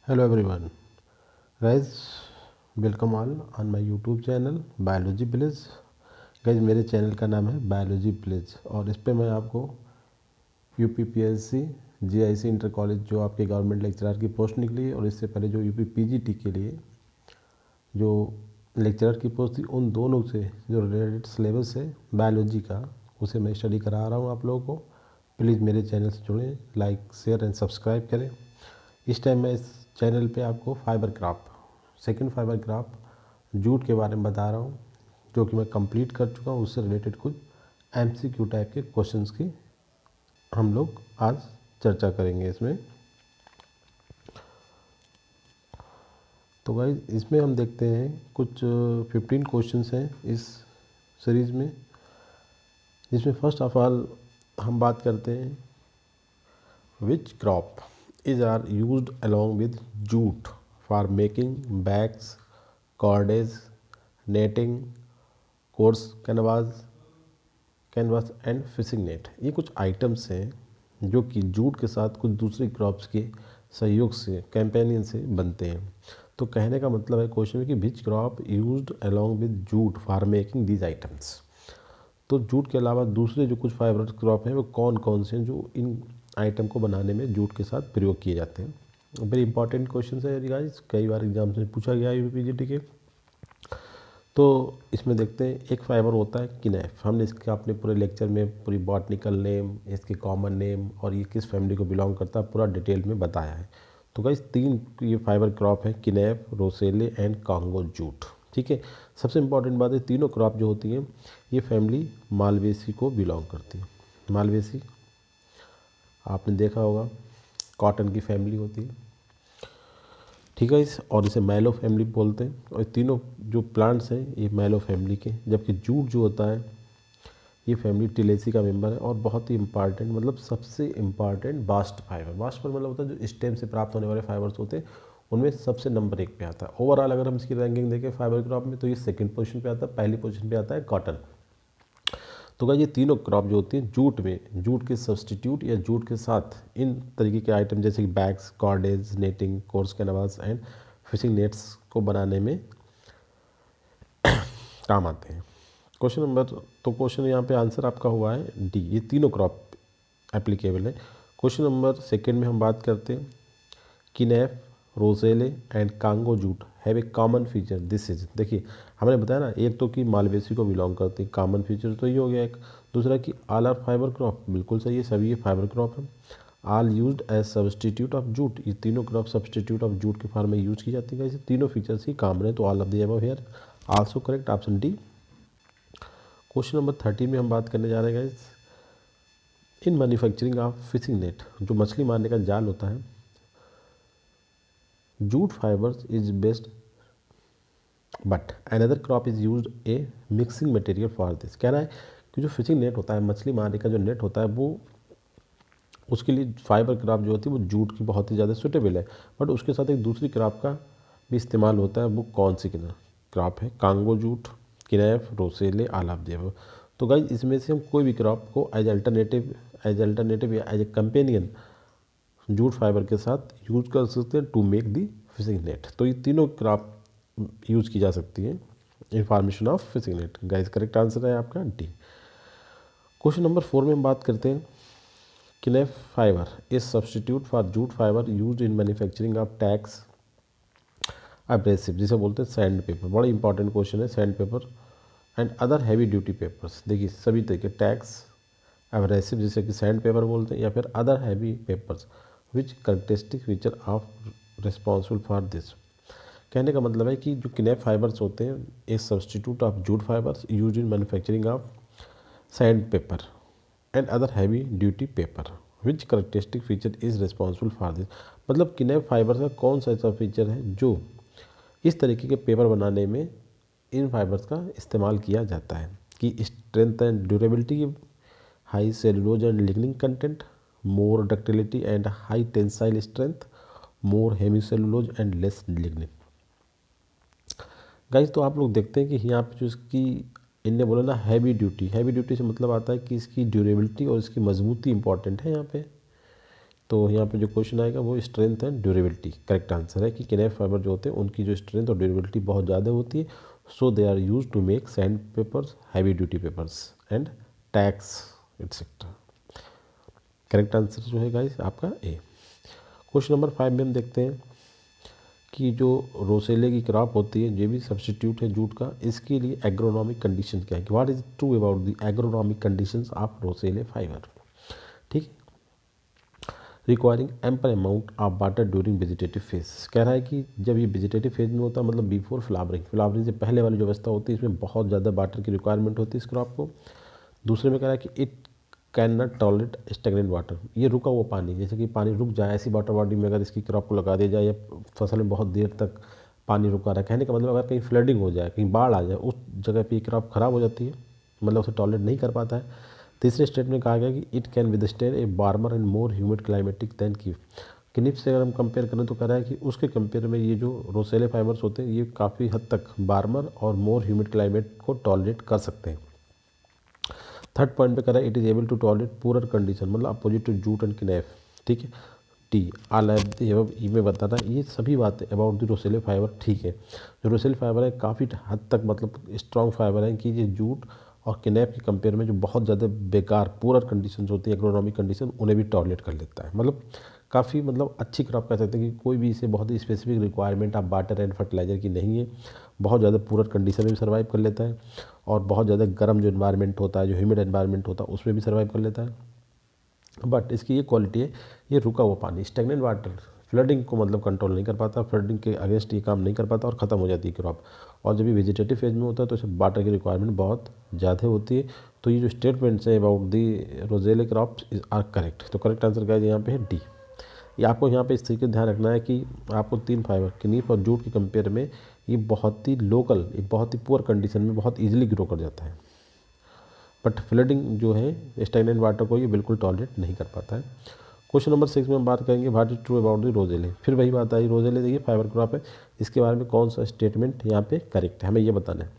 Hello everyone, guys. Welcome all on my YouTube channel biology village. Guys मेरे channel का नाम है biology village और इस पे मैं आपको यूपीपीएससी जीआईसी इंटर कॉलेज जो आपके गवर्नमेंट लेक्चरर की पोस्ट निकली है और इससे पहले जो यूपी पीजीटी के लिए जो लेक्चरर की पोस्ट थी उन दोनों से जो रिलेटेड सिलेबस है बायोलॉजी का उसे मैं स्टडी करा रहा हूँ आप लोगों को। प्लीज़ मेरे चैनल से जुड़ें, लाइक शेयर एंड सब्सक्राइब करें। इस टाइम मैं इस चैनल पे आपको fibre craft second fibre craft jute के बारे में बता रहा हूँ जो कि मैं कंप्लीट कर चुका हूँ। उससे रिलेटेड कुछ एमसीक्यू टाइप के क्वेश्चंस की हम लोग आज चर्चा करेंगे इसमें। तो गाइस इसमें हम देखते हैं कुछ 15 क्वेश्चंस हैं इस सीरीज़ में, जिसमें फर्स्ट ऑफ ऑल हम बात करते हैं which crop is are used along with jute for making bags, cordage, netting, coarse canvas and fishing net। ये कुछ आइटम्स हैं जो कि जूट के साथ कुछ दूसरी क्रॉप्स के सहयोग से कैंपेनियन से बनते हैं। तो कहने का मतलब है क्वेश्चन में कि which crop used along with jute for making these items. तो जूट के अलावा दूसरे जो कुछ फाइबर क्रॉप हैं वो कौन कौन से हैं जो इन आइटम को बनाने में जूट के साथ प्रयोग किए जाते हैं। वेरी इंपॉर्टेंट क्वेश्चन है गाइस, कई बार एग्जाम से पूछा गया है यूपीजीटी के। तो इसमें देखते हैं एक फाइबर होता है किनेफ। हमने इसके अपने पूरे लेक्चर में पूरी बॉटनिकल नेम, इसके कॉमन नेम और ये किस फैमिली को बिलोंग करता है पूरा डिटेल में बताया है। तो गाइस तीन ये फाइबर क्रॉप है, किनेफ, रोसेले एंड कांगो जूट। ठीक है, सबसे इम्पॉर्टेंट बात है तीनों क्रॉप जो होती हैं ये फैमिली मालवेसी को बिलोंग करती है। मालवेसी आपने देखा होगा कॉटन की फैमिली होती है, ठीक है इस, और इसे मैलो फैमिली बोलते हैं। और तीनों जो प्लांट्स हैं ये मैलो फैमिली के, जबकि जूट जो होता है ये फैमिली टिलेसी का मेंबर है और बहुत ही इंपॉर्टेंट मतलब सबसे important bast fibre. Bast fibre मतलब होता है जो स्टेम से प्राप्त होने वाले फाइबर्स होते हैं उनमें सबसे नंबर 1 पे आता है। ओवरऑल अगर हम इसकी रैंकिंग देखें फाइबर क्रॉप में तो ये सेकंड पोजीशन पे आता है, पहली पोजीशन पे आता है कॉटन। तो क्या ये तीनों क्रॉप जो होती हैं जूट में, जूट के सब्सटीट्यूट या जूट के साथ इन तरीके के आइटम जैसे कि bags, cordage, netting, course canvas and fishing nets को बनाने में काम आते हैं। क्वेश्चन नंबर, तो क्वेश्चन यहाँ पे आंसर आपका हुआ है डी, ये तीनों क्रॉप एप्लीकेबल है। क्वेश्चन नंबर सेकेंड में हम बात करते हैं kenaf, roselle and Congo jute have a common feature this is. देखिए हमने बताया ना, एक तो कि मालवेसी को बिलोंग करती है, कॉमन फीचर तो ये हो गया एक। दूसरा कि आल आर फाइबर क्रॉप, बिल्कुल सही है, सभी ये फाइबर क्रॉप है। Also used as substitute of jute, ये तीनों क्रॉप सब्सटीट्यूट ऑफ जूट के फॉर्म में यूज की जाती है। तीनों फीचर्स ही कॉमन है, तो all of the above here also correct, option D. Question number 13 में हम बात करने जा रहे हैं guys in manufacturing of fishing net, जो मछली मारने का जाल होता है, jute fibres is best but another crop is used A mixing material for this. कह रहा है कि जो फिशिंग नेट होता है, मछली मारने का जो नेट होता है, वो उसके लिए फाइबर क्रॉप जो होती है वो जूट की बहुत ही ज़्यादा सूटेबल है, बट उसके साथ एक दूसरी क्रॉप का भी इस्तेमाल होता है। वो कौन सी क्रॉप है? Congo jute, kenaf, roselle, all of the above. तो गाइज इसमें से हम कोई भी क्रॉप को एज अल्टरनेटिव या as a companion jute fibre के साथ यूज कर सकते हैं to make the fishing net. तो ये तीनों क्रॉप यूज की जा सकती है in formation of fishing net. Guys correct answer है आपका डी। क्वेश्चन नंबर 4 में हम बात करते हैं kenaf fibre is substitute for jute fibre used in manufacturing of tacks abrasive, जिसे बोलते हैं सैंड पेपर। बड़ा इंपॉर्टेंट क्वेश्चन है, sand paper and other heavy duty papers. देखिए सभी तरीके टैक्स एब्रेसिव जिसे कि सैंड पेपर बोलते हैं, या फिर other heavy papers which characteristic feature of responsible for this. कहने का मतलब है कि जो किनेफ फाइबर्स होते हैं a substitute of jute fibres use in manufacturing of sand paper and other heavy duty paper which characteristic feature is responsible for this. मतलब kenaf fibres का कौन सा ऐसा फीचर है जो इस तरीके के पेपर बनाने में इन फाइबर्स का इस्तेमाल किया जाता है कि strength and durability, high cellulose and lignin content, more ductility and high tensile strength, more hemicellulose and less lignin. Guys तो आप लोग देखते हैं कि यहाँ पे जो इसकी इनने बोला ना हैवी ड्यूटी, हैवी ड्यूटी से मतलब आता है कि इसकी ड्यूरेबिलिटी और इसकी मजबूती इंपॉर्टेंट है यहाँ पे, तो यहाँ पे जो क्वेश्चन आएगा वो strength and durability. Correct answer है कि किनेफ फाइबर जो होते हैं उनकी जो स्ट्रेंथ और ड्यूरेबिलिटी बहुत ज़्यादा होती है, so they are use to make sand papers, heavy duty papers and tacks etcetera. Correct answer जो है गाइस आपका ए। क्वेश्चन नंबर 5 में हम देखते हैं कि जो रोसेले की क्रॉप होती है, ये भी सब्सटीट्यूट है जूट का, इसके लिए एग्रोनॉमिक कंडीशन क्या है, what is true about the agronomic conditions of roselle fibre. ठीक है, requiring ample amount of water during vegetative phase. कह रहा है कि जब ये वेजिटेटिव फेज में होता है, मतलब बिफोर फ्लावरिंग, फ्लावरिंग से पहले वाली जो अवस्था होती है, इसमें बहुत ज़्यादा वाटर की रिक्वायरमेंट होती है इस क्रॉप को। दूसरे में कह रहा है कि it can not tolerate stagnant water, ये रुका हुआ पानी, जैसे कि पानी रुक जाए ऐसी वाटर बॉडी में अगर इसकी क्रॉप को लगा दिया जाए या फसल में बहुत देर तक पानी रुका रहा है, कहने का मतलब अगर कहीं फ्लडिंग हो जाए, कहीं बाढ़ आ जाए, उस जगह पे क्रॉप खराब हो जाती है, मतलब उसे टॉलरेट नहीं कर पाता है। तीसरे स्टेटमेंट में कहा गया कि it can withstand a warmer and more humid climatic than kenaf से अगर हम कंपेयर करें तो कह रहा है कि उसके कंपेयर में ये जो रोसेले फाइबर्स होते हैं ये काफ़ी हद तक वार्मर और मोर ह्यूमिड क्लाइमेट को टॉलरेट कर सकते हैं। थर्ड पॉइंट पे कह रहा है it is able to tolerate poor condition, मतलब opposite to jute and kenaf. ठीक है, टी आल में बताना ये सभी बातें अबाउट द रोसेले फाइबर ठीक है। जो रोसेले फाइबर है काफ़ी हद तक मतलब स्ट्रॉन्ग फाइबर है कि ये जूट और किनेफ के कंपेयर में जो बहुत ज़्यादा बेकार पुअर कंडीशंस होती है, एग्रोनॉमिक कंडीशन, उन्हें भी टॉलरेट कर लेता है। मतलब काफ़ी मतलब अच्छी क्रॉप कह सकते हैं कि कोई भी इसे बहुत ही स्पेसिफिक रिक्वायरमेंट आप वाटर एंड फर्टिलाइजर की नहीं है, बहुत ज़्यादा पुअर कंडीशन में भी सर्वाइव कर लेता है और बहुत ज़्यादा गर्म जो इन्वायरमेंट होता है, जो ह्यूमिड इन्वायरमेंट होता है, उसमें भी सर्वाइव कर लेता है। बट इसकी ये क्वालिटी है, ये रुका हुआ पानी, स्टेगनेंट वाटर, फ्लडिंग को मतलब कंट्रोल नहीं कर पाता, फ्लडिंग के अगेंस्ट ये काम नहीं कर पाता और ख़त्म हो जाती है क्रॉप। और जब ये वेजिटेटिव फेज में होता है तो इसे वाटर की रिक्वायरमेंट बहुत ज़्यादा होती है। तो ये जो स्टेटमेंट्स है about the roselle crops are correct. तो करेक्ट आंसर क्या है यहाँ पे है डी। ये आपको यहाँ पे इस तरीके से ध्यान रखना है कि आपको तीन फाइबर किनीफ और जूट के कंपेयर में ये बहुत ही लोकल, ये बहुत ही पुअर कंडीशन में बहुत ईजिली ग्रो कर जाता है, बट फ्लडिंग जो है स्टेगनेंट वाटर को ये बिल्कुल टॉलरेट नहीं कर पाता है। क्वेश्चन नंबर 6 में हम बात करेंगे what is true about the roselle. फिर वही बात आई, रोजेले देखिए फाइबर क्रॉप है, इसके बारे में कौन सा स्टेटमेंट यहाँ पे करेक्ट है, हमें ये बताना है।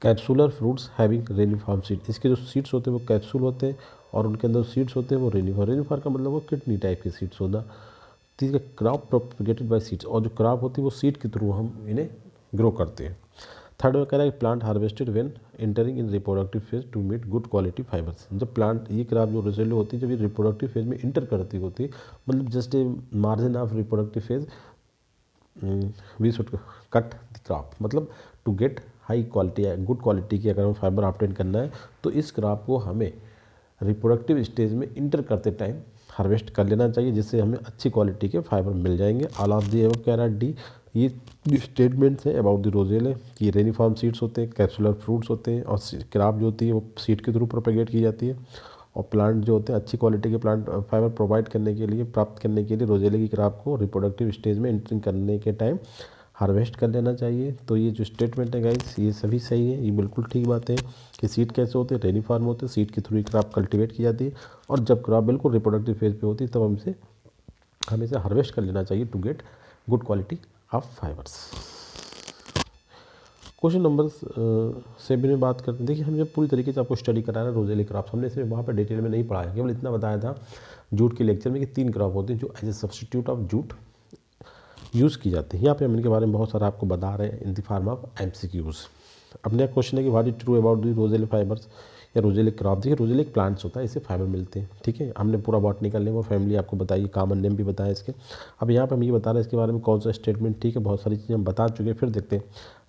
कैप्सूलर फ्रूट्स हैविंग रेनिफॉर्म सीड, इसके जो सीड्स होते हैं वो कैप्सूल होते हैं और उनके अंदर सीड्स होते हैं वो रेनिफॉर्म, रेनिफॉर्म का मतलब वो किडनी टाइप के सीड्स होना। तीसरा क्रॉप प्रोपगेटेड बाय सीड्स, और जो क्रॉप होती है वो सीड के थ्रू हम इन्हें ग्रो करते हैं। थर्ड में कह रहा है plant harvested when entering in reproductive phase to meet good quality fibres. जब प्लांट ये क्रॉप जो रोसेले होती है जब ये रिप्रोडक्टिव फेज में इंटर करती होती है, मतलब just a margin of reproductive phase we should cut the crop, मतलब टू गेट हाई क्वालिटी या गुड क्वालिटी की अगर हम फाइबर ऑब्टेन करना है तो इस क्रॉप को हमें रिप्रोडक्टिव स्टेज में इंटर करते टाइम हार्वेस्ट कर लेना चाहिए, जिससे हमें अच्छी क्वालिटी के फाइबर मिल जाएंगे। ऑल ऑफ दी एबव कह रहा है डी। ये स्टेटमेंट्स है अबाउट द रोजेले कि रेनिफॉर्म सीड्स होते हैं, कैप्सुलर फ्रूट्स होते हैं और क्रॉप जो होती है वो सीड के थ्रू प्रोपेगेट की जाती है, और प्लांट जो होते हैं अच्छी क्वालिटी के प्लांट फाइबर प्रोवाइड करने के लिए, प्राप्त करने के लिए रोजेले की क्रॉप को रिप्रोडक्टिव स्टेज में एंटरिंग करने के टाइम हार्वेस्ट कर लेना चाहिए। तो ये जो स्टेटमेंट है गाइस ये सभी सही है, ये बिल्कुल ठीक बात है कि सीड कैसे होते हैं, रेनिफॉर्म होते हैं, सीड के थ्रू क्रॉप कल्टीवेट की जाती है और जब क्रॉप बिल्कुल रिप्रोडक्टिव फेज पे होती है तब हमें इसे हार्वेस्ट कर लेना चाहिए to get good quality of fibres. Question number 7 में बात करते हैं। देखिए हम जब पूरी तरीके से आपको स्टडी करा रहे हैं रोजेले क्रॉप्स, हमने इसमें वहाँ पर डिटेल में नहीं पढ़ाया, केवल इतना बताया था जूट के लेक्चर में कि 3 क्रॉप होते हैं जो as a substitute of jute use की जाती है। यहाँ पे हम इनके बारे में बहुत सारा आपको बता रहे हैं in the form of MCQs। अब नेक्स्ट क्वेश्चन है कि what is true about the roselle fibres या रोजेले क्रॉप। देखिए रोजेले एक प्लांट्स होता है, इससे फाइबर मिलते हैं। ठीक है, हमने पूरा बॉटनिकल नेम और फैमिली आपको बताई, कॉमन नेम भी बताया इसके। अब यहाँ पे हम ये बता रहे हैं इसके बारे में कौन सा स्टेटमेंट ठीक है, बहुत सारी चीज़ें हम बता चुके हैं। फिर देखते हैं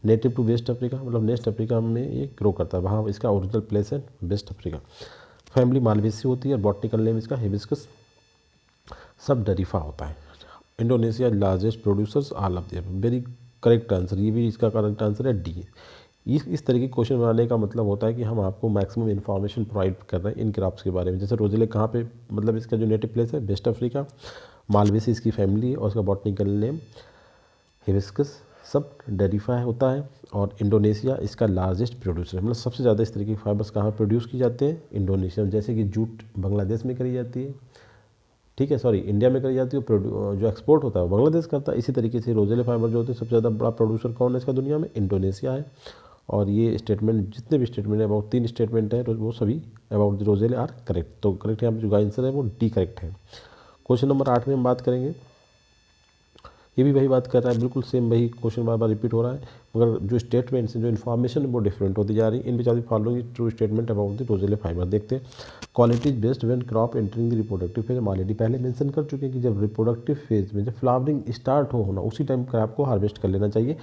नेटिव टू वेस्ट अफ्रीका, मतलब वेस्ट अफ्रीका में ये ग्रो करता है, वहाँ इसका ओरिजिनल प्लेस है वेस्ट अफ्रीका। फैमिली मालवेसी होती है और बॉटनिकल नेम इसका हिबिस्कस सब डरीफा होता है। Indonesia largest producers all of their, very correct answer, ये भी इसका करेक्ट आंसर है डी। इस तरह की क्वेश्चन बनाने का मतलब होता है कि हम आपको मैक्सिमम इन्फॉर्मेशन प्रोवाइड कर रहे हैं इन क्रॉप्स के बारे में। जैसे रोजेले कहाँ पे, मतलब इसका जो नेटिव प्लेस है वेस्ट अफ्रीका, मालवेसी इसकी फैमिली और उसका बॉटनिकल नेम हिबिस्कस सब डरीफा होता है, और इंडोनेशिया इसका लार्जेस्ट प्रोड्यूसर है, मतलब सबसे ज़्यादा इस तरीके के फाइबर्स कहाँ प्रोड्यूस की जाते हैं, इंडोनेशिया में। जैसे कि जूट बांग्लादेश में करी जाती है, ठीक है, सॉरी इंडिया में करी जाती है, जो एक्सपोर्ट होता है वो बांग्लादेश करता है। इसी तरीके से रोजेले फाइबर जो होते हैं सबसे ज़्यादा बड़ा प्रोड्यूसर कौन है इसका दुनिया में, इंडोनेशिया है। और ये स्टेटमेंट जितने भी स्टेटमेंट है अबाउट 3 स्टेटमेंट है वो सभी अबाउट रोजेले आर करेक्ट। तो करेक्ट यहाँ पे जो आंसर है वो डी करेक्ट है। क्वेश्चन नंबर 8 में हम बात करेंगे, ये भी वही बात कर रहा है, बिल्कुल सेम वही क्वेश्चन बार बार रिपीट हो रहा है, मगर जो स्टेटमेंट्स हैं, जो इन्फॉर्मेशन है वो डिफरेंट होती जा रही है। In which are the following true statement about the roselle fibre. देखते हैं, quality is best when crop entering the reproductive phase. हम ऑलरेडी पहले मेंशन कर चुके हैं कि जब रिप्रोडक्टिव फेज में जब फ्लावरिंग स्टार्ट होना, उसी टाइम क्रॉप को हार्वेस्ट कर लेना चाहिए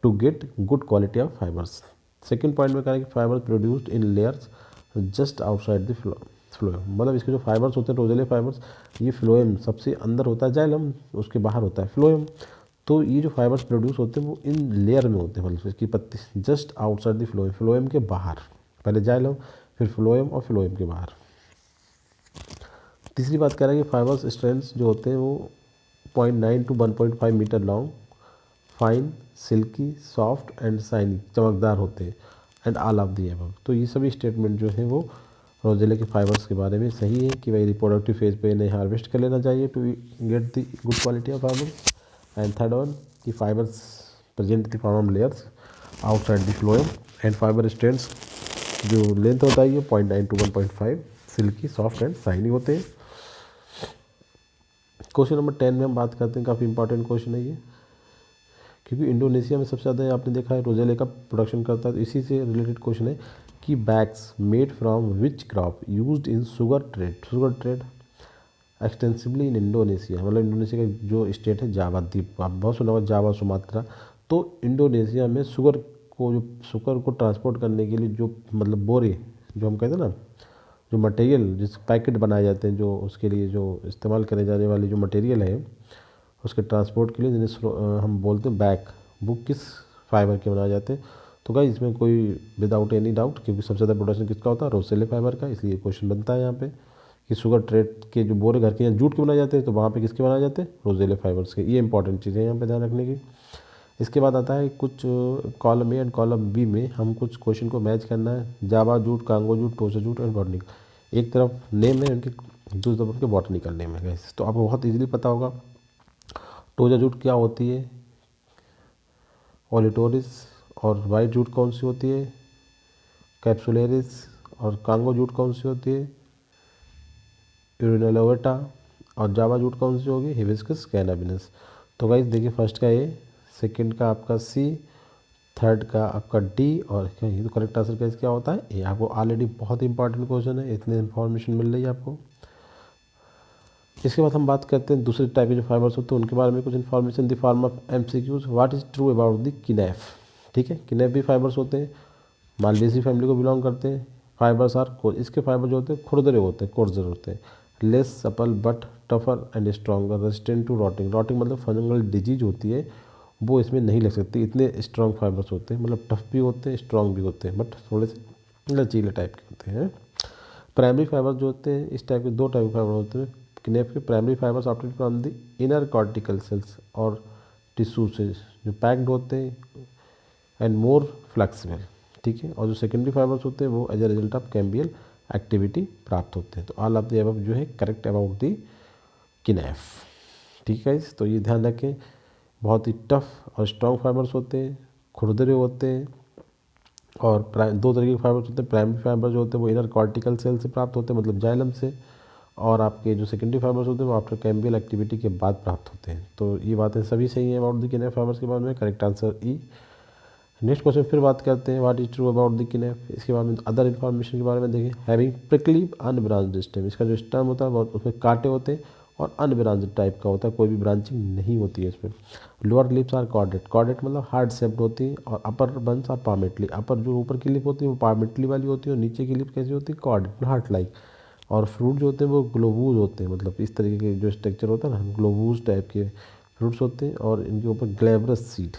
to get good quality of fibres. Second point में कह रहा है कि fibre produced in layers just outside the phloem, मतलब इसके जो फाइबर्स होते हैं रोजेले फाइबर्स, ये फ्लोएम सबसे अंदर होता है, जाइलम उसके बाहर होता है फ्लोएम। तो ये जो फाइबर्स प्रोड्यूस होते हैं वो इन लेयर में होते हैं, मतलब इसकी पत्ती just outside the phloem, phloem के बाहर, पहले जाइलम फिर फ्लोएम और फ्लोएम के बाहर। तीसरी बात कह रहा है कि फाइबर्स स्ट्रैंड्स जो होते हैं वो 0.9 to 1.5 metre long, fine, silky, soft and shiny, चमकदार होते हैं, and all of the above. तो ये सभी स्टेटमेंट जो है वो रोजेले के फाइबर्स के बारे में सही है कि भाई रिप्रोडक्टिव फेज पे इन्हें हार्वेस्ट कर लेना चाहिए to get the good quality of fibres. And third one कि fibres present the form layers outside the phloem, and fibre strands जो लेंथ होता है ये 0.9 to 1.5, silky, soft and shiny होते हैं। क्वेश्चन नंबर 10 में हम बात करते हैं, काफ़ी इंपॉर्टेंट क्वेश्चन है ये, क्योंकि इंडोनेशिया में सबसे ज़्यादा आपने देखा है रोजेले का प्रोडक्शन करता है, तो इसी से रिलेटेड क्वेश्चन है कि bags made from which crop used in sugar trade. Sugar trade extensively in Indonesia, मतलब इंडोनेशिया का जो स्टेट है जावा द्वीप, आप बहुत सुना होगा जावा, सुमात्रा। तो इंडोनेशिया में शुगर को ट्रांसपोर्ट करने के लिए जो मतलब बोरे, जो हम कहते हैं ना, जो मटेरियल जिस पैकेट बनाए जाते हैं, जो उसके लिए जो इस्तेमाल करे जाने वाली जो मटेरियल है उसके ट्रांसपोर्ट के लिए जिन्हें हम बोलते हैं बैग, वो किस फाइबर के बनाए जाते हैं। तो गाइस इसमें कोई विदाउट एनी डाउट, क्योंकि सबसे ज़्यादा प्रोडक्शन किसका होता है, रोसेले फाइबर का, इसलिए क्वेश्चन बनता है यहाँ पे कि शुगर ट्रेड के जो बोरे घर के यहाँ जूट के बनाए जाते हैं, तो वहाँ पे किसके बनाए जाते हैं, रोजेले फाइबर्स के। ये इंपॉर्टेंट चीज़ें यहाँ पे ध्यान रखने की। इसके बाद आता है कुछ column A and column B में हम कुछ क्वेश्चन को मैच करना है। Java jute, Congo jute, tossa jute and botanic, एक तरफ नेम है उनके, दूसरी तरफ उनके बॉटनिकल नेम है गाइस। तो आपको बहुत ईजिली पता होगा टोजा जूट क्या होती है, ओलिटोरिस, और वाइट जूट कौन सी होती है, कैप्सुलेरिस, और कांगो जूट कौन सी होती है, यूरिनोलोवेटा, और जावा जूट कौन सी होगी, हिबिस्कस कैनाबिनस। तो गाइस देखिए, फर्स्ट का ए, सेकंड का आपका सी, थर्ड का आपका डी, और ये तो करेक्ट आंसर का क्या होता है ए। आपको ऑलरेडी बहुत इंपॉर्टेंट क्वेश्चन है, इतने इन्फॉर्मेशन मिल रही है आपको। इसके बाद हम बात करते हैं दूसरे टाइप के जो फाइबर्स होते हैं उनके बारे में कुछ information the form of MCQs. What is true about the kenaf. ठीक है, किनेफ भी फाइबर्स होते हैं, मालवेसी फैमिली को बिलोंग करते हैं। फाइबर्स आर, इसके फाइबर जो होते हैं खुरदरे होते हैं, कोर्जर होते हैं, less supple but tougher and stronger, resistant to rotting. Rotting मतलब फंगल डिजीज होती है, वो इसमें नहीं लग सकती, इतने स्ट्रॉन्ग फाइबर्स होते हैं, मतलब टफ भी होते हैं, स्ट्रॉन्ग भी होते हैं, बट थोड़े से लचीले टाइप के होते हैं। प्राइमरी फाइबर जो होते हैं, इस टाइप के दो टाइप के फाइबर होते हैं किनेफ के। Primary fibres opted from the inner cortical cells और टिश्यू से, जो पैक्ड होते हैं एंड मोर फ्लेक्सिबल। ठीक है, और जो सेकेंडरी फाइबर्स होते हैं वो as a result of cambial activity प्राप्त होते हैं। तो ऑल ऑफ द अबव जो है करेक्ट अबाउट द किनेफ। ठीक है, तो ये ध्यान रखें, बहुत ही टफ और स्ट्रॉन्ग फाइबर्स होते हैं, खुरदरे होते हैं, और दो तरीके के फाइबर्स होते हैं। प्राइमरी फाइबर जो होते हैं वो इनर कॉर्टिकल सेल से प्राप्त होते हैं, मतलब जाइलम से, और आपके जो सेकेंडरी फाइबर्स होते हैं वो आफ्टर कैम्बियल एक्टिविटी के बाद प्राप्त होते हैं। तो ये बातें सभी सही हैं अबाउट द किनेफ फाइबर्स के बारे में, correct answer E. Next question फिर बात करते हैं, what is true about the kenaf. इसके बारे में अदर इन्फॉर्मेशन के बारे में देखें। हैविंग प्रिकली अनब्रांच्ड स्टेम, इसका जो स्टेम होता है बहुत उसमें कांटे होते हैं और अनब्रांच्ड टाइप का होता है, कोई भी ब्रांचिंग नहीं होती है इसमें। Lower lips are cordate, cordate मतलब हार्ड शेप्ड होती है, और अपर बंस आर पामेटली, अपर जो ऊपर की लिप होती है वो पामेटली वाली होती है, और नीचे की लिप कैसी होती है, कॉर्डेट, हार्ट लाइक। और फ्रूट जो होते हैं वो ग्लोबूज होते हैं, मतलब इस तरीके के जो स्ट्रक्चर होता है ना, ग्लोबूज टाइप के फ्रूट्स होते हैं, और इनके ऊपर glabrous seed,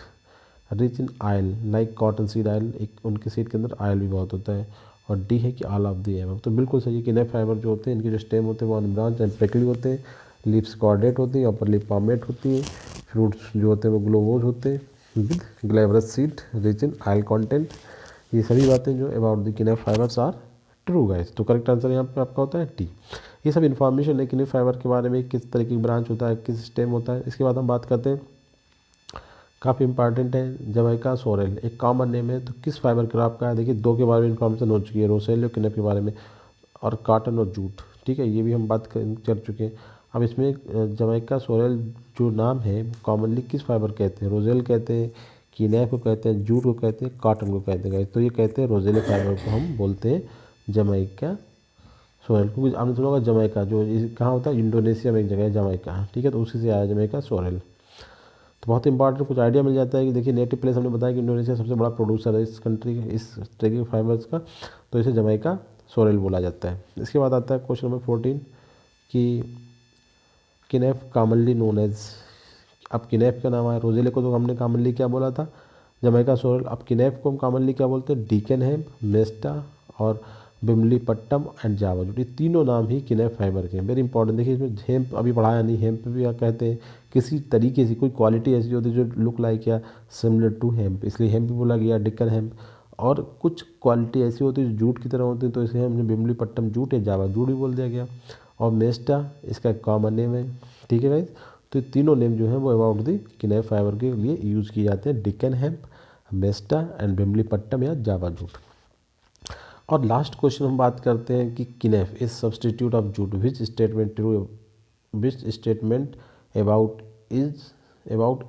rich in oil like cotton seed oil, एक उनके सीड के अंदर आयल भी बहुत होता है। और डी है कि ऑल ऑफ दी एबव। तो बिल्कुल सही है, किनेफ फाइबर जो होते हैं इनके जो स्टेम होते हैं वो अनब्रांच एंड प्रिकली होते हैं, लिप्स कॉर्डेट होती है, अपर लिप पामेट होती है, फ्रूट्स जो होते हैं वो ग्लोबोज होते हैं with glabrous seed, rich in oil content. ये सभी बातें जो about the kenaf fibres are true guys. तो करेक्ट आंसर यहाँ पे आपका होता है टी। ये सब इन्फॉर्मेशन है किनेफ फाइबर के बारे में, किस तरह की ब्रांच होता है, किस स्टेम होता है। इसके बाद हम बात करते हैं, काफ़ी इंपॉर्टेंट है, जमैका सोरेल एक कॉमन नेम है, तो किस फाइबर क्रॉप का है। देखिए दो के बारे में इन्फॉर्मेशन हो चुकी है, रोसेल और किनेफ के बारे में, और कॉटन और जूट। ठीक है, ये भी हम बात कर चुके हैं। अब इसमें जमैका सोरेल जो नाम है कॉमनली किस फाइबर कहते हैं, रोजेल कहते हैं, किनेफ को कहते हैं, जूट को कहते हैं, कॉटन को कहते हैं। तो ये कहते हैं रोजेले फाइबर को हम बोलते हैं जमैका सोरेल। क्योंकि आपने सुना होगा जमैका जो कहाँ होता है, इंडोनेशिया में एक जगह है जमैका, ठीक है, तो उसी से आया जमैका सोरेल। तो बहुत इंपॉर्टेंट कुछ आइडिया मिल जाता है कि देखिए नेटिव प्लेस हमने बताया कि इंडोनेशिया सबसे बड़ा प्रोड्यूसर है इस कंट्री का, इस तरह के फाइबर्स का, तो इसे जमैका सोरेल बोला जाता है। इसके बाद आता है क्वेश्चन नंबर 14 कि किनेफ कॉमनली नोन एज। अब किनेफ का नाम आया, रोजेले को तो हमने कॉमनली क्या बोला था, जमैका सोरेल। अब किनेफ को हम कॉमनली क्या बोलते हैं, डीकन हेम्प, मेस्टा और बिमली पट्टम एंड जावा जूट, ये तीनों नाम ही किनेफ फाइबर के हैं। वेरी इंपॉर्टेंट, देखिए इसमें हेम्प अभी पढ़ाया नहीं, हेम्प भी कहते हैं किसी तरीके से कोई क्वालिटी ऐसी होती है जो लुक लाइक या सिमिलर टू हेम्प, इसलिए हेम्प भी बोला गया, डिकन हेम्प। और कुछ क्वालिटी ऐसी होती है जो जूट की तरह होती है, तो इसे हमने बिमली पट्टम जूट या जावा जूट भी बोल दिया गया। और मेस्टा इसका कॉमन नेम है, ठीक है गाइस। तो ये तीनों नेम जो है वो अबाउट द किनेफ फाइबर के लिए यूज़ किए जाते हैं, डिकन हेम्प, मेस्टा एंड बिमली पट्टम या जावा जूट। और लास्ट क्वेश्चन हम बात करते हैं कि kenaf is substitute of jute, which statement true, which statement about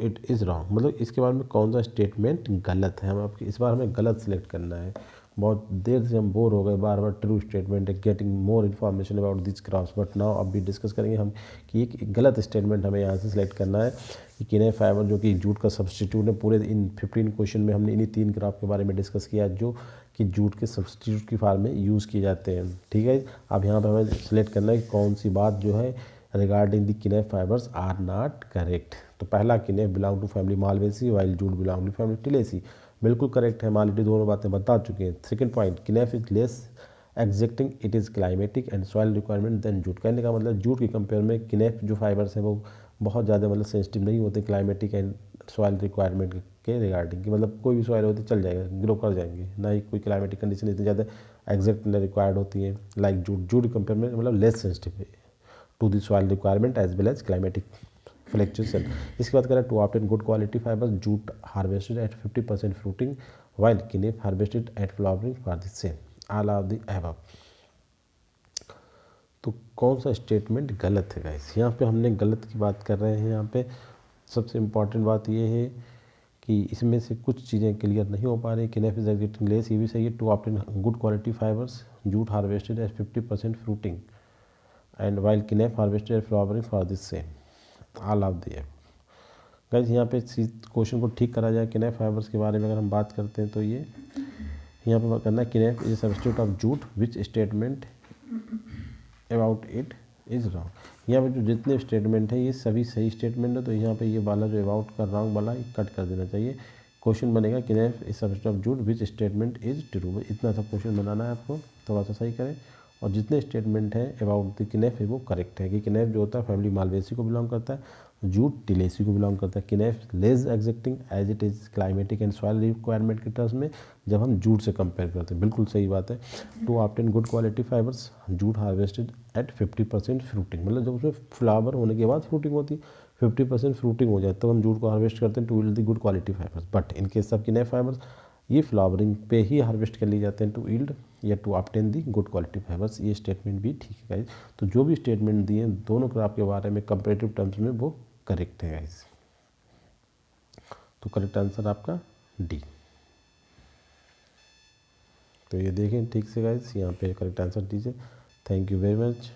it is wrong, मतलब इसके बारे में कौन सा स्टेटमेंट गलत है। हम आपकी इस बार हमें गलत सेलेक्ट करना है। बहुत देर से हम बोर हो गए, बार बार ट्रू स्टेटमेंट है, getting more information about this crops, but now अब भी डिस्कस करेंगे हम कि एक गलत स्टेटमेंट हमें यहाँ से सिलेक्ट करना है कि किनेफ फाइबर जो कि जूट का सब्सटीट्यूट है। पूरे इन 15 क्वेश्चन में हमने इन्हीं 3 क्रॉप के बारे में डिस्कस किया जो कि जूट के सब्सटीट्यूट की फार्म में यूज़ किए जाते हैं, ठीक है। अब यहाँ पर हमें सिलेक्ट करना है कि कौन सी बात जो है regarding the kenaf fibres are not correct. तो पहला, kenaf belong to family Malvaceae while jute belong to family Tiliaceae, बिल्कुल करेक्ट है, हम ऑलरेडी दोनों बातें बता चुके हैं। Second point, kenaf is less exacting, it is climatic and soil requirement than jute. कहने का मतलब जूट की कंपेयर में किनेफ जो फाइबर्स हैं वो बहुत ज़्यादा मतलब सेंसिटिव नहीं होते क्लाइमेटिक एंड सॉइल रिक्वायरमेंट के रिगार्डिंग, कि मतलब कोई भी सॉइल होती चल जाएगा, ग्रो कर जाएंगे, ना ही कोई क्लाइमेटिक कंडीशन इतनी ज़्यादा एग्जैक्ट रिक्वायर्ड होती है लाइक जूट। जूट कंपेयर में मतलब लेस सेंसिटिव है to the soil requirement as well as climatic fluctuation. इसके बाद करें to obtain good quality fibres, jute harvested at 50% fruiting while kenaf harvested at flowering for the same, all of the above. तो कौन सा statement गलत है guys, यहाँ पे हमने गलत की बात कर रहे हैं। यहाँ पे सबसे इम्पॉर्टेंट बात ये है कि इसमें से कुछ चीज़ें क्लियर नहीं हो पा रही। किनेफ इज एग्जिटिंग लेस, ये भी सही है। To obtain good quality fibres, jute harvested at 50% fruiting and while kenaf harvested at flowering for this same, all of the above. Guys यहाँ पे क्वेश्चन को ठीक करा जाए, किनेफ फाइबर्स के बारे में अगर हम बात करते हैं तो ये यहाँ पे करना है, kenaf is substitute of jute, which statement about it is wrong. यहाँ पे जो जितने स्टेटमेंट हैं ये सभी सही स्टेटमेंट है, तो यहाँ पे ये वाला जो अबाउट का रॉन्ग वाला कट कर देना चाहिए। क्वेश्चन बनेगा kenaf is substitute of jute, which statement is true, इतना सा क्वेश्चन बनाना है आपको, थोड़ा सा सही करें। और जितने स्टेटमेंट हैं अबाउट द किनेफ है वो करेक्ट है, कि किनेफ जो होता है फैमिली मालवेसी को बिलोंग करता है, जूट टिलेसी को बिलोंग करता है। Kenaf less exacting as it is climatic and soil requirement के टर्म्स में जब हम जूट से कंपेयर करते हैं, बिल्कुल सही बात है। To obtain good quality fibres, jute harvested at 50% fruiting, मतलब जब उसमें फ्लावर होने के बाद फ्रूटिंग होती है, 50% फ्रूटिंग हो जाए तो हम जूट को हार्वेस्ट करते हैं to yield the good quality fibres. But in case of kenaf fibres ये फ्लावरिंग पे ही हार्वेस्ट कर लिए जाते हैं टू यील्ड या to obtain the good quality fibres. ये स्टेटमेंट भी ठीक है गाइस। तो जो भी स्टेटमेंट दिए दोनों क्रॉप के बारे में कंपेरेटिव टर्म्स में वो करेक्ट है गाइस। तो करेक्ट आंसर आपका डी। तो ये देखें ठीक से गाइस, यहाँ पे करेक्ट आंसर दीजिए। Thank you very much.